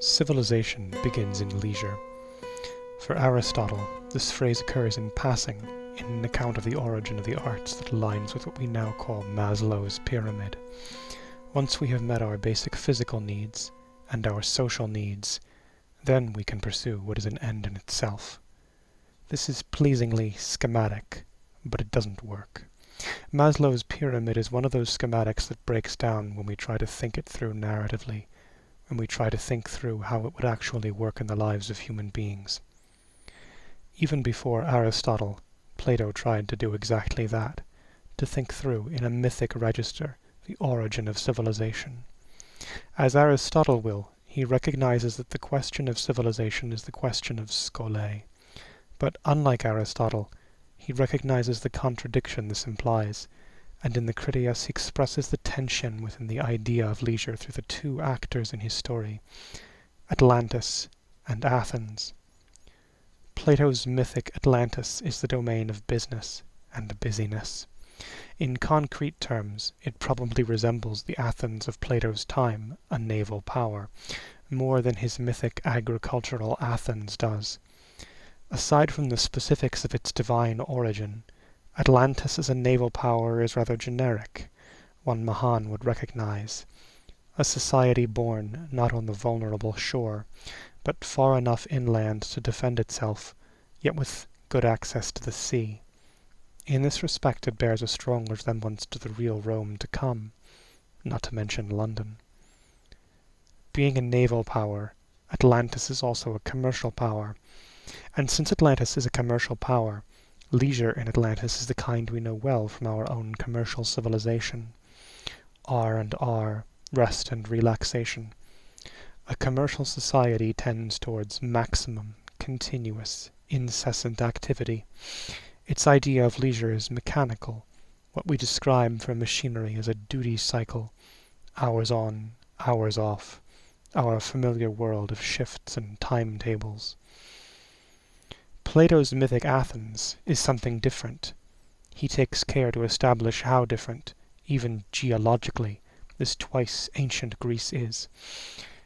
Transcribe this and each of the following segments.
Civilization begins in leisure. For Aristotle, this phrase occurs in passing in an account of the origin of the arts that aligns with what we now call Maslow's pyramid. Once we have met our basic physical needs and our social needs, then we can pursue what is an end in itself. This is pleasingly schematic, but it doesn't work. Maslow's pyramid is one of those schematics that breaks down when we try to think it through narratively, when we try to think through how it would actually work in the lives of human beings. Even before Aristotle, Plato tried to do exactly that, to think through in a mythic register the origin of civilization. As Aristotle will, he recognizes that the question of civilization is the question of scholé. But unlike Aristotle, he recognizes the contradiction this implies, and in the Critias he expresses the tension within the idea of leisure through the two actors in his story, Atlantis and Athens. Plato's mythic Atlantis is the domain of business and busyness. In concrete terms, it probably resembles the Athens of Plato's time, a naval power, more than his mythic agricultural Athens does. Aside from the specifics of its divine origin, Atlantis as a naval power is rather generic, one Mahan would recognize. A society born not on the vulnerable shore, but far enough inland to defend itself, yet with good access to the sea. In this respect it bears a strong resemblance to the real Rome to come, not to mention London. Being a naval power, Atlantis is also a commercial power, and since Atlantis is a commercial power, leisure in Atlantis is the kind we know well from our own commercial civilization. R&R, rest and relaxation. A commercial society tends towards maximum, continuous, incessant activity. Its idea of leisure is mechanical, what we describe for machinery as a duty cycle, hours on, hours off, our familiar world of shifts and timetables. Plato's mythic Athens is something different. He takes care to establish how different, even geologically, this twice ancient Greece is.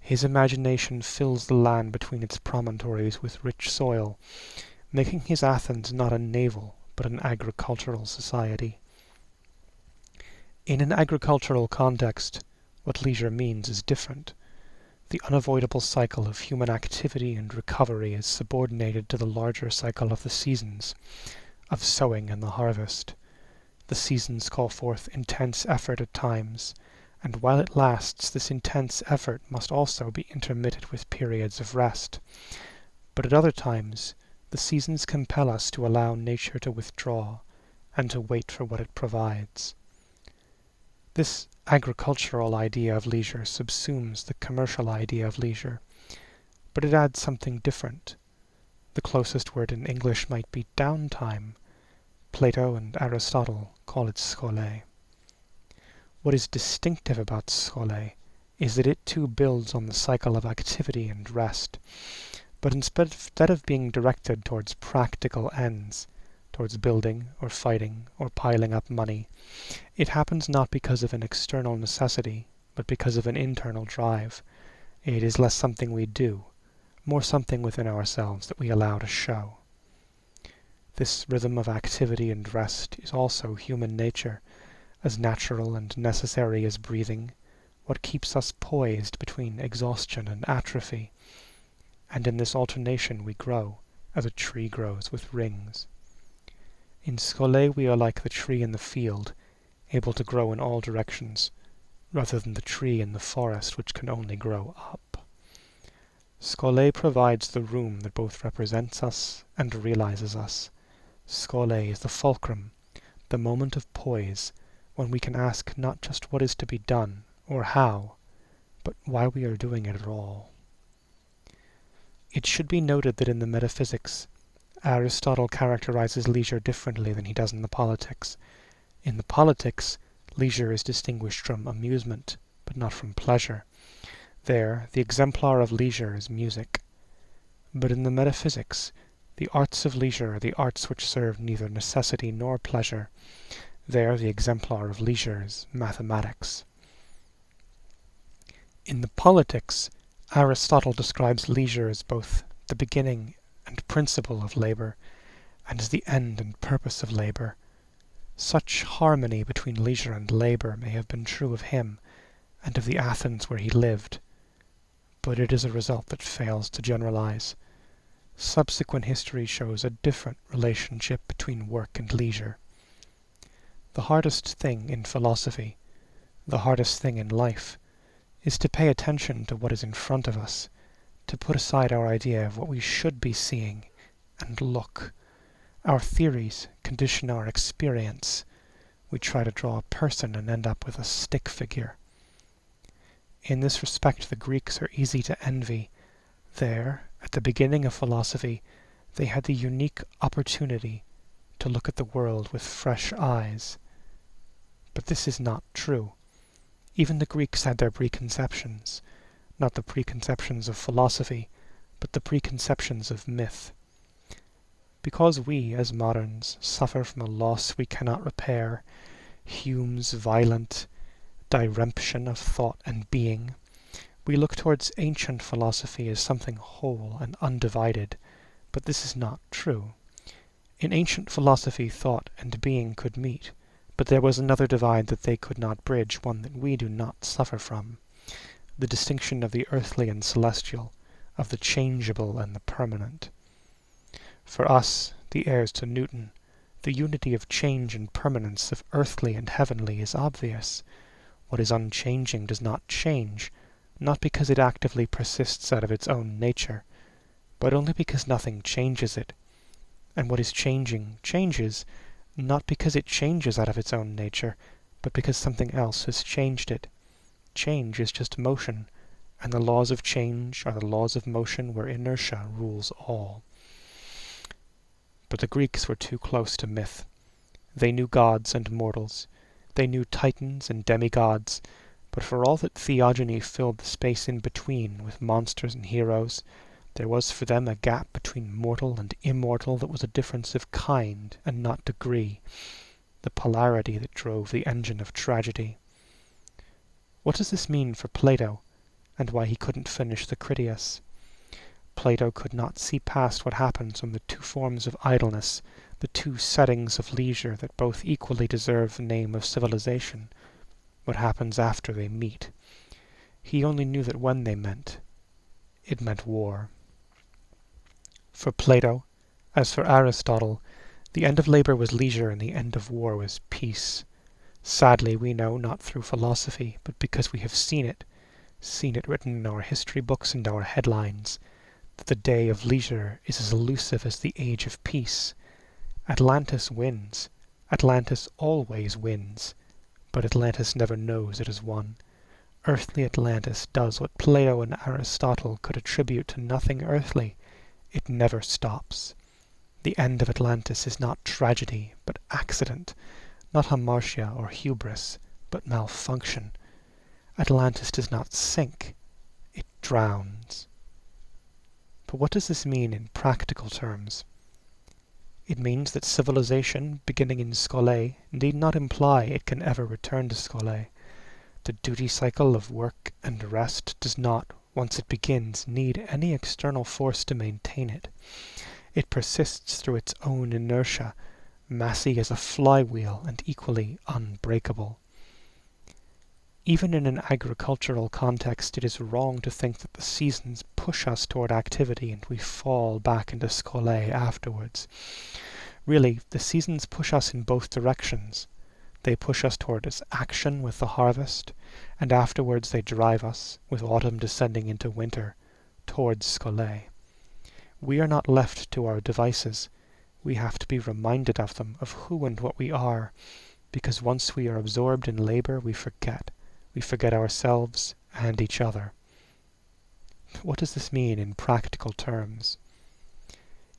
His imagination fills the land between its promontories with rich soil, making his Athens not a naval, but an agricultural society. In an agricultural context, what leisure means is different. The unavoidable cycle of human activity and recovery is subordinated to the larger cycle of the seasons, of sowing and the harvest. The seasons call forth intense effort at times, and while it lasts, this intense effort must also be intermitted with periods of rest. But at other times, the seasons compel us to allow nature to withdraw, and to wait for what it provides. This agricultural idea of leisure subsumes the commercial idea of leisure, but it adds something different. The closest word in English might be downtime. Plato and Aristotle call it scholé. What is distinctive about scholé is that it too builds on the cycle of activity and rest, but instead of being directed towards practical ends, towards building or fighting or piling up money, it happens not because of an external necessity, but because of an internal drive. It is less something we do, more something within ourselves that we allow to show. This rhythm of activity and rest is also human nature, as natural and necessary as breathing, what keeps us poised between exhaustion and atrophy. And in this alternation we grow, as a tree grows with rings. In scholé we are like the tree in the field, able to grow in all directions, rather than the tree in the forest which can only grow up. Scholé provides the room that both represents us and realizes us. Scholé is the fulcrum, the moment of poise, when we can ask not just what is to be done, or how, but why we are doing it at all. It should be noted that in the metaphysics, Aristotle characterizes leisure differently than he does in the politics. In the politics, leisure is distinguished from amusement, but not from pleasure. There, the exemplar of leisure is music. But in the metaphysics, the arts of leisure are the arts which serve neither necessity nor pleasure. There, the exemplar of leisure is mathematics. In the politics, Aristotle describes leisure as both the beginning and principle of labor, and as the end and purpose of labor. Such harmony between leisure and labor may have been true of him and of the Athens where he lived, but it is a result that fails to generalize. Subsequent history shows a different relationship between work and leisure. The hardest thing in philosophy, the hardest thing in life, is to pay attention to what is in front of us, to put aside our idea of what we should be seeing, and look. Our theories condition our experience. We try to draw a person and end up with a stick figure. In this respect, the Greeks are easy to envy. There, at the beginning of philosophy, they had the unique opportunity to look at the world with fresh eyes. But this is not true. Even the Greeks had their preconceptions, not the preconceptions of philosophy, but the preconceptions of myth. Because we, as moderns, suffer from a loss we cannot repair, Hume's violent diremption of thought and being, we look towards ancient philosophy as something whole and undivided, but this is not true. In ancient philosophy thought and being could meet, but there was another divide that they could not bridge, one that we do not suffer from, the distinction of the earthly and celestial, of the changeable and the permanent. For us, the heirs to Newton, the unity of change and permanence of earthly and heavenly is obvious. What is unchanging does not change, not because it actively persists out of its own nature, but only because nothing changes it. And what is changing changes, not because it changes out of its own nature, but because something else has changed it. Change is just motion, and the laws of change are the laws of motion where inertia rules all. But the Greeks were too close to myth. They knew gods and mortals. They knew titans and demigods, but for all that theogony filled the space in between with monsters and heroes, there was for them a gap between mortal and immortal that was a difference of kind and not degree, the polarity that drove the engine of tragedy. What does this mean for Plato, and why he couldn't finish the Critias? Plato could not see past what happens when the two forms of idleness, the two settings of leisure that both equally deserve the name of civilization, what happens after they meet. He only knew that when they met, it meant war. For Plato, as for Aristotle, the end of labor was leisure and the end of war was peace. Sadly, we know, not through philosophy, but because we have seen it written in our history books and our headlines, that the day of leisure is as elusive as the age of peace. Atlantis wins. Atlantis always wins. But Atlantis never knows it has won. Earthly Atlantis does what Plato and Aristotle could attribute to nothing earthly. It never stops. The end of Atlantis is not tragedy, but accident, not hamartia or hubris, but malfunction. Atlantis does not sink, it drowns. But what does this mean in practical terms? It means that civilization, beginning in Scholè, need not imply it can ever return to Scholè. The duty cycle of work and rest does not, once it begins, need any external force to maintain it. It persists through its own inertia, massy as a flywheel and equally unbreakable. Even in an agricultural context, it is wrong to think that the seasons push us toward activity and we fall back into Scholè afterwards. Really, the seasons push us in both directions. They push us towards action with the harvest, and afterwards they drive us, with autumn descending into winter, towards Scholè. We are not left to our devices. We have to be reminded of them, of who and what we are, because once we are absorbed in labor, we forget. We forget ourselves and each other. What does this mean in practical terms?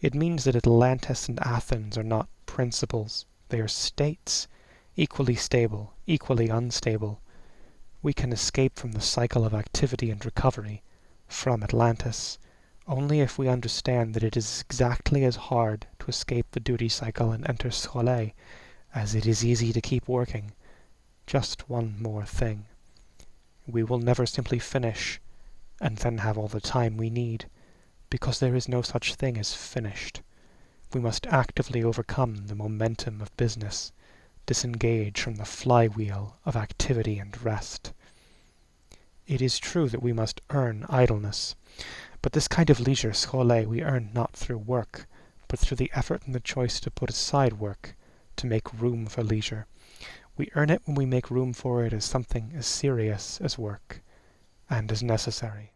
It means that Atlantis and Athens are not principles. They are states, equally stable, equally unstable. We can escape from the cycle of activity and recovery, from Atlantis, only if we understand that it is exactly as hard to escape the duty cycle and enter Scholè as it is easy to keep working. Just one more thing. We will never simply finish, and then have all the time we need, because there is no such thing as finished. We must actively overcome the momentum of business, disengage from the flywheel of activity and rest. It is true that we must earn idleness, but this kind of leisure, scholé, we earn not through work, but through the effort and the choice to put aside work, to make room for leisure. We earn it when we make room for it as something as serious as work, and as necessary.